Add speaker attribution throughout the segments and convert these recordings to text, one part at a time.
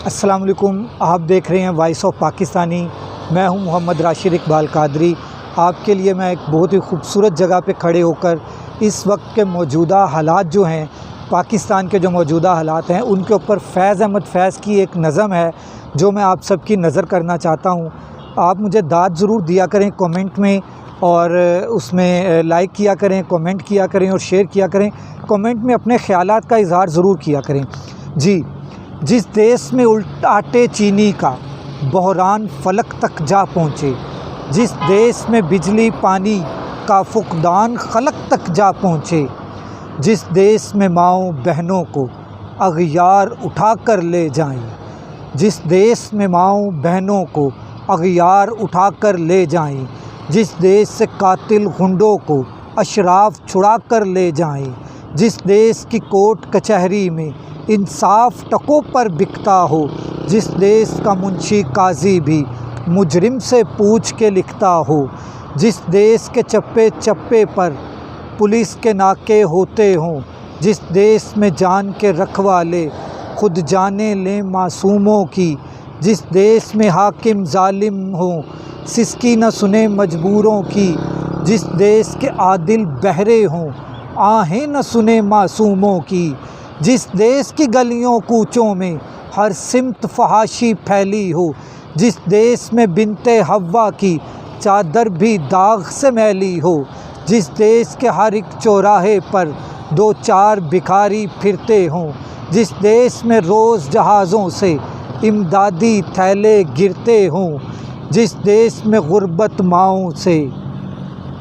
Speaker 1: अस्सलाम वालेकुम। आप देख रहे हैं वॉइस ऑफ पाकिस्तानी। मैं हूं मोहम्मद राशिद इकबाल कादरी। आपके लिए मैं एक बहुत ही खूबसूरत जगह पे खड़े होकर इस वक्त के मौजूदा हालात जो हैं, पाकिस्तान के जो मौजूदा हालात हैं, उनके ऊपर फैज़ अहमद फ़ैज़ की एक नज़म है जो मैं आप सबकी नज़र करना चाहता हूं। आप मुझे दाद ज़रूर दिया करें कमेंट में, और उसमें लाइक किया करें, कमेंट किया करें और शेयर किया करें। कमेंट में अपने ख़यालात का इज़हार ज़रूर किया करें। जी, जिस देश में आटे चीनी का बहरान फलक तक जा पहुँचे, जिस देश में बिजली पानी का फुकदान खलक तक जा पहुँचे, जिस देश में माँओं बहनों को अग़ियार उठा कर ले जाएं, जिस देश में माँओं बहनों को अग़ियार उठा कर ले जाएं, जिस देश से कातिल गुंडों को अशराफ छुड़ा कर ले जाएं, जिस देश की कोर्ट कचहरी में इंसाफ टकों पर बिकता हो, जिस देश का मुंशी काजी भी मुजरिम से पूछ के लिखता हो, जिस देश के चप्पे चप्पे पर पुलिस के नाके होते हों, जिस देश में जान के रखवाले खुद जाने लें मासूमों की, जिस देश में हाकिम जालिम हो सिसकी न सुने मजबूरों की, जिस देश के आदिल बहरे हों आहें न सुने मासूमों की, जिस देश की गलियों कूचों में हर सिमत फहाशी फैली हो, जिस देश में बिनते हव्वा की चादर भी दाग से मैली हो, जिस देश के हर एक चौराहे पर दो चार भिखारी फिरते हों, जिस देश में रोज़ जहाज़ों से इमदादी थैले गिरते हों, जिस देश में गुर्बत माओं से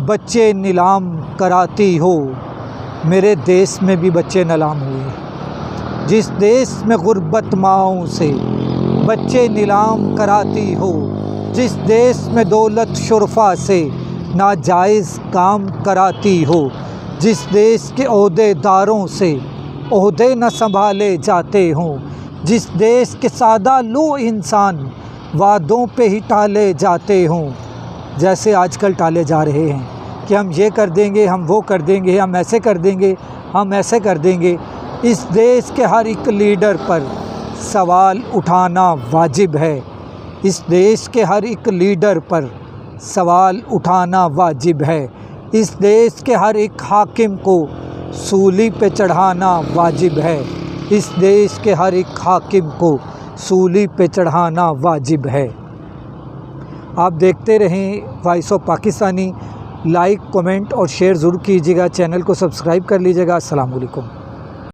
Speaker 1: बच्चे नीलाम कराती हो। मेरे देश में भी बच्चे नीलाम हुए। जिस देश में गुर्बत माओं से बच्चे नीलाम कराती हो, जिस देश में दौलत शुरफा से नाजायज़ काम कराती हो, जिस देश के ओहदेदारों से ओहदे न संभाले जाते हों, जिस देश के सादा लो इंसान वादों पे ही टाले जाते हों, जैसे आजकल टाले जा रहे हैं कि हम ये कर देंगे, हम वो कर देंगे, हम ऐसे कर देंगे, हम ऐसे कर देंगे। इस देश के हर एक लीडर पर सवाल उठाना वाजिब है। इस देश के हर एक लीडर पर सवाल उठाना वाजिब है। इस देश के हर एक हाकिम को सूली पे चढ़ाना वाजिब है। इस देश के हर एक हाकिम को सूली पे चढ़ाना वाजिब है। आप देखते रहें voice of Pakistani. Like, comment और शेयर ज़रूर कीजिएगा। चैनल को सब्सक्राइब कर लीजिएगा। अस्सलाम वालेकुम।